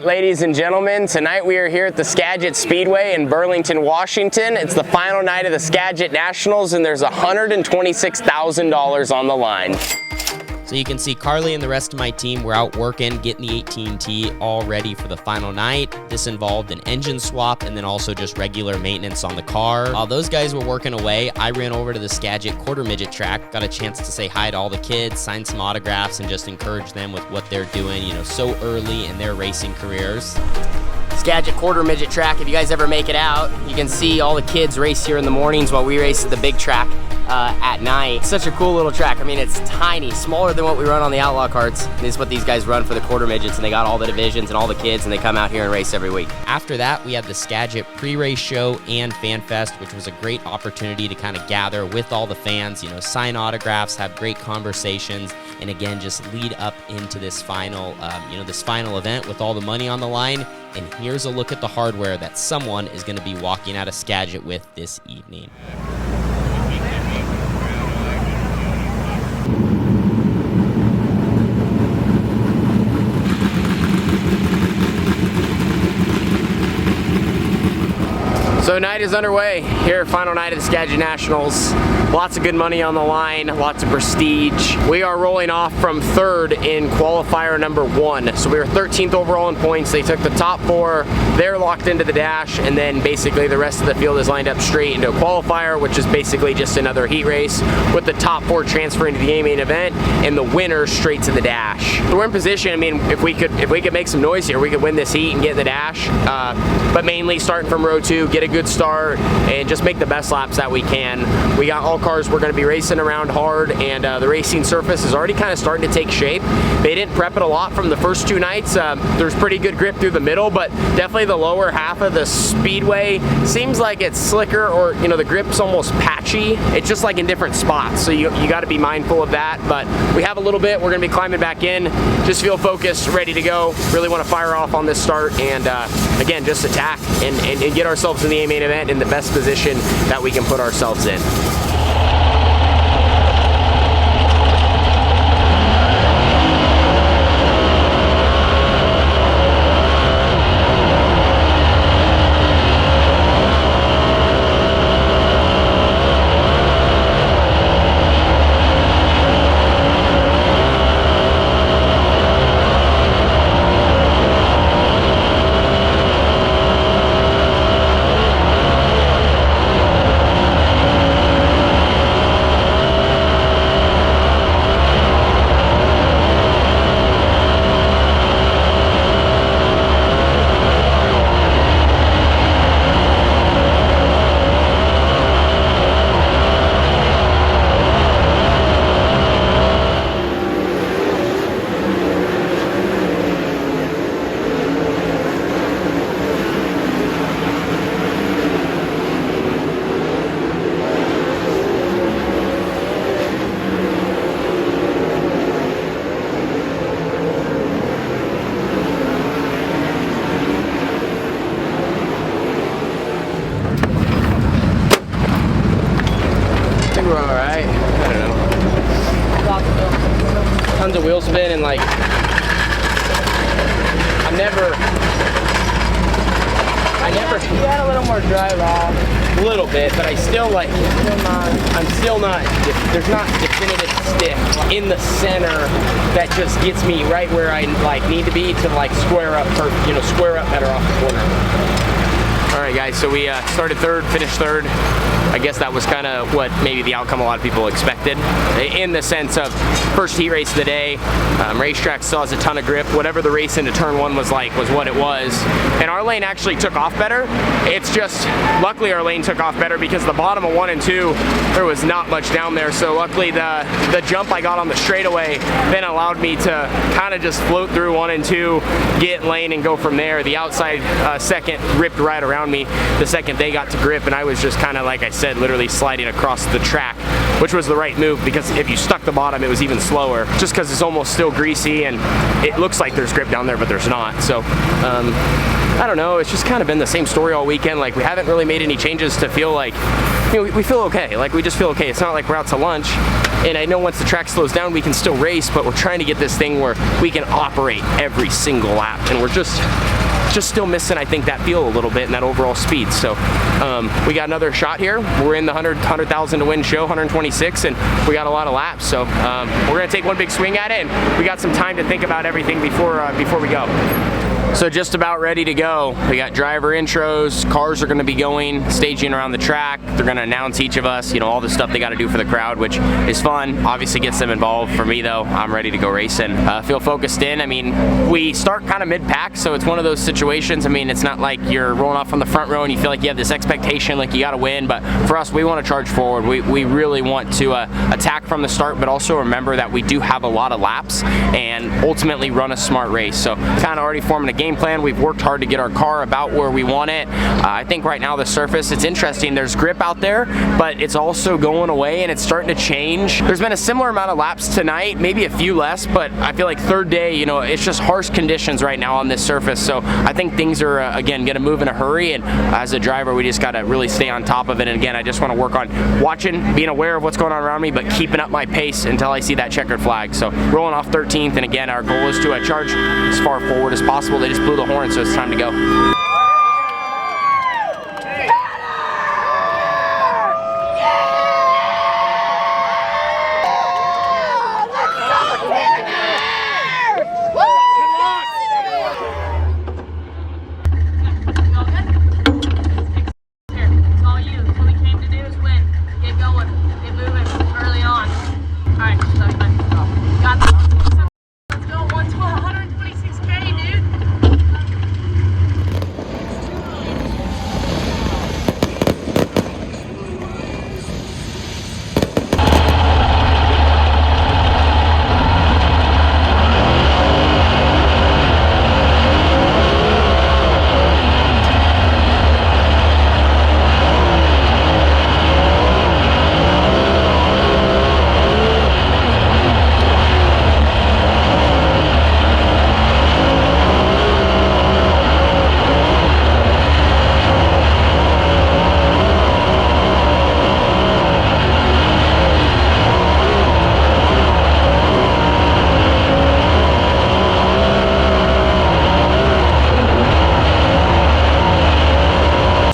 ladies and gentlemen. Tonight we are here at the Skagit Speedway in Burlington, Washington. It's the final night of the Skagit Nationals, and there's $126,000 on the line. So you can see Carly and the rest of my team were out working, getting the 18T all ready for the final night. This involved an engine swap and then also just regular maintenance on the car. While those guys were working away, I ran over to the Skagit Quarter Midget track, got a chance to say hi to all the kids, sign some autographs, and just encourage them with what they're doing, you know, so early in their racing careers. Skagit Quarter Midget track, if you guys ever make it out, you can see all the kids race here in the mornings while we race at the big track at night. It's such a cool little track. I mean, it's tiny, smaller than what we run on the Outlaw carts. This is what these guys run for the Quarter Midgets, and they got all the divisions and all the kids, and they come out here and race every week. After that, we had the Skagit pre-race show and FanFest, which was a great opportunity to kind of gather with all the fans, you know, sign autographs, have great conversations, and again, just lead up into this final, this final event with all the money on the line. And here's a look at the hardware that someone is going to be walking out of Skagit with this evening. So night is underway here, final night of the Skagit Nationals. Lots of good money on the line, lots of prestige. We are rolling off from third in qualifier number 1. So we were 13th overall in points. They took the top 4, they're locked into the dash, and then basically the rest of the field is lined up straight into a qualifier, which is basically just another heat race with the top 4 transferring to the A-main event and the winner straight to the dash. So we're in position. I mean, if we could make some noise here, we could win this heat and get in the dash, but mainly starting from row 2, get a good start and just make the best laps that we can. We got all cars we're going to be racing around hard, and the racing surface is already kind of starting to take shape. They didn't prep it a lot from the first 2 nights. There's pretty good grip through the middle, but definitely the lower half of the speedway seems like it's slicker, or you know, the grip's almost patchy. It's just like in different spots, so you got to be mindful of that. But we have a little bit. We're going to be climbing back in. Just feel focused, ready to go. Really want to fire off on this start, and again, just attack and get ourselves in the A-main event in the best position that we can put ourselves in. We're all right. I don't know. Tons of wheel spin, and like I never. You had a little more drive off. A little bit, but I still like. I'm still not. There's not definitive stick in the center that just gets me right where I like need to be to like square up better off the corner. All right, guys. So we started third, finished third. I guess that was kind of what maybe the outcome a lot of people expected, in the sense of first heat race of the day. Racetrack still has a ton of grip. Whatever the race into turn 1 was like was what it was. And our lane actually took off better. It's just, luckily our lane took off better because the bottom of 1 and 2, there was not much down there. So luckily the jump I got on the straightaway then allowed me to kind of just float through 1 and 2, get lane and go from there. The outside second ripped right around me the second they got to grip, and I was just kind of, like I said, literally sliding across the track, which was the right move, because if you stuck the bottom it was even slower, just because it's almost still greasy and it looks like there's grip down there but there's not. So I don't know, it's just kind of been the same story all weekend. Like, we haven't really made any changes to feel like, you know, we feel okay. Like, we just feel okay. It's not like we're out to lunch. And I know once the track slows down, we can still race, but we're trying to get this thing where we can operate every single lap, and we're just still missing, I think, that feel a little bit and that overall speed. So we got another shot here. We're in the 100,000 to win show, 126, and we got a lot of laps. So we're gonna take one big swing at it, and we got some time to think about everything before we go. So just about ready to go. We got driver intros, cars are gonna be going, staging around the track. They're gonna announce each of us, you know, all the stuff they gotta do for the crowd, which is fun. Obviously gets them involved. For me though, I'm ready to go racing. Feel focused in. I mean, we start kind of mid-pack, so it's one of those situations. I mean, it's not like you're rolling off on the front row and you feel like you have this expectation, like you gotta win, but for us, we wanna charge forward. We really want to attack from the start, but also remember that we do have a lot of laps and ultimately run a smart race. So kind of already forming a game plan. We've worked hard to get our car about where we want it. I think right now the surface, it's interesting. There's grip out there, but it's also going away and it's starting to change. There's been a similar amount of laps tonight, maybe a few less, but I feel like third day, you know, it's just harsh conditions right now on this surface. So I think things are, again, going to move in a hurry. And as a driver, we just got to really stay on top of it. And again, I just want to work on watching, being aware of what's going on around me, but keeping up my pace until I see that checkered flag. So rolling off 13th. And again, our goal is to charge as far forward as possible. They just blew the horn, so it's time to go.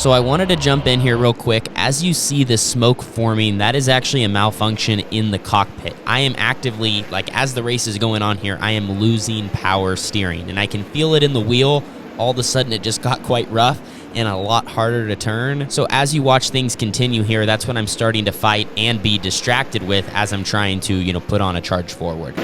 So I wanted to jump in here real quick. As you see the smoke forming, that is actually a malfunction in the cockpit. I am actively, like as the race is going on here, I am losing power steering, and I can feel it in the wheel. All of a sudden it just got quite rough and a lot harder to turn. So as you watch things continue here, that's what I'm starting to fight and be distracted with as I'm trying to, you know, put on a charge forward.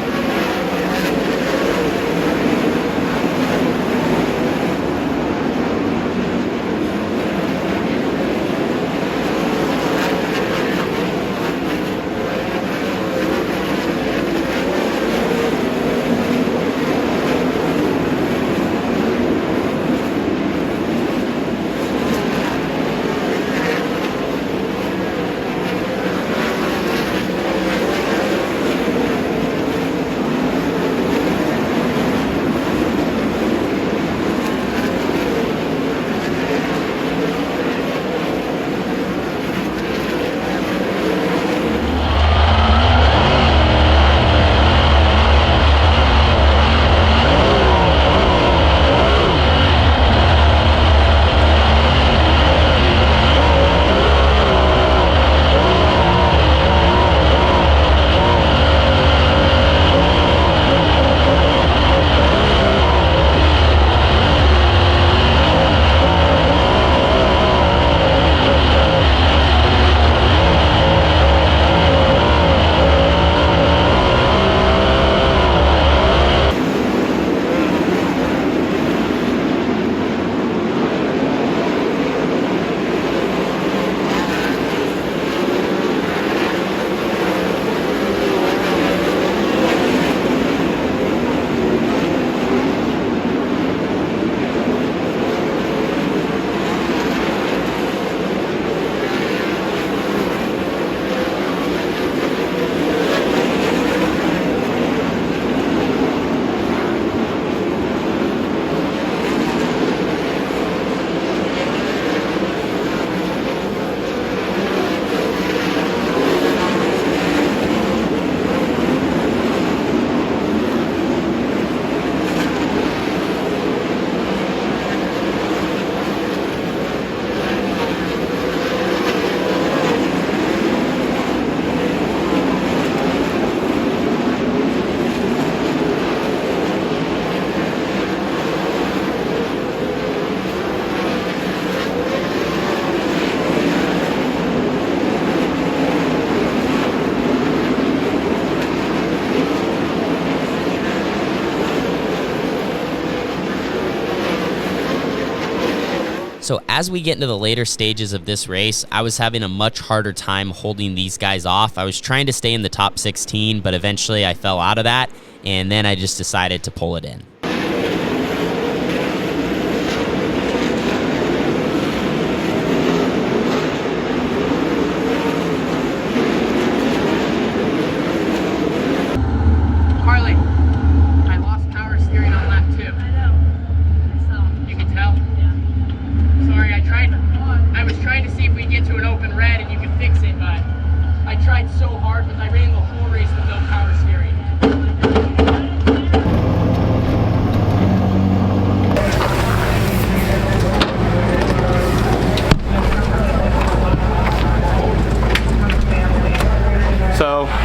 So as we get into the later stages of this race, I was having a much harder time holding these guys off. I was trying to stay in the top 16, but eventually I fell out of that, and then I just decided to pull it in.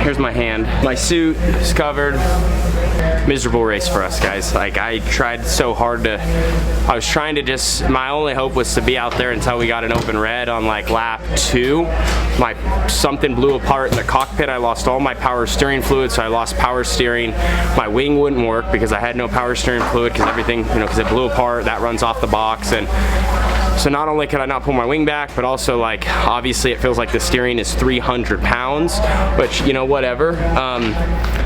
Here's my hand. My suit is covered. Miserable race for us, guys. Like, I tried so hard to, I was trying to just, my only hope was to be out there until we got an open red on like lap 2. Something blew apart in the cockpit. I lost all my power steering fluid, so I lost power steering. My wing wouldn't work because I had no power steering fluid because everything, you know, because it blew apart. That runs off the box. And so not only could I not pull my wing back, but also, like, obviously it feels like the steering is 300 pounds, which, you know, whatever.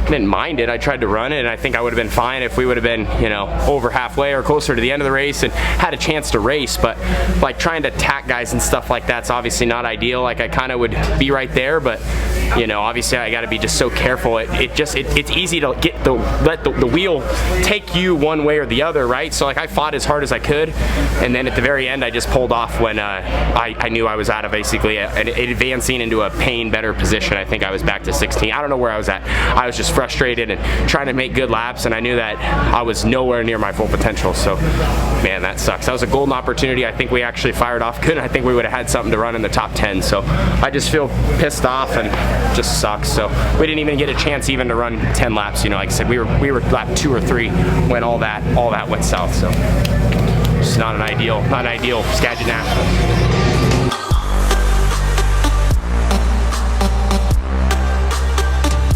Didn't mind it. I tried to run it, and I think I would have been fine if we would have been, you know, over halfway or closer to the end of the race and had a chance to race. But like trying to attack guys and stuff like that's obviously not ideal. Like, I kind of would be right there, but you know, obviously I got to be just so careful. It's easy to let the wheel take you one way or the other, right? So like I fought as hard as I could, and then at the very end I just pulled off when I knew I was out of basically advancing into a better position. I think I was back to 16. I don't know where I was at. I was just frustrated and trying to make good laps, and I knew that I was nowhere near my full potential. So man, that sucks. That was a golden opportunity. I think we actually fired off good. I think we would have had something to run in the top 10. So I just feel pissed off and just sucks. So we didn't even get a chance even to run 10 laps. You know, like I said, we were lap 2 or 3 when all that went south. So it's not an ideal Skagit Nationals.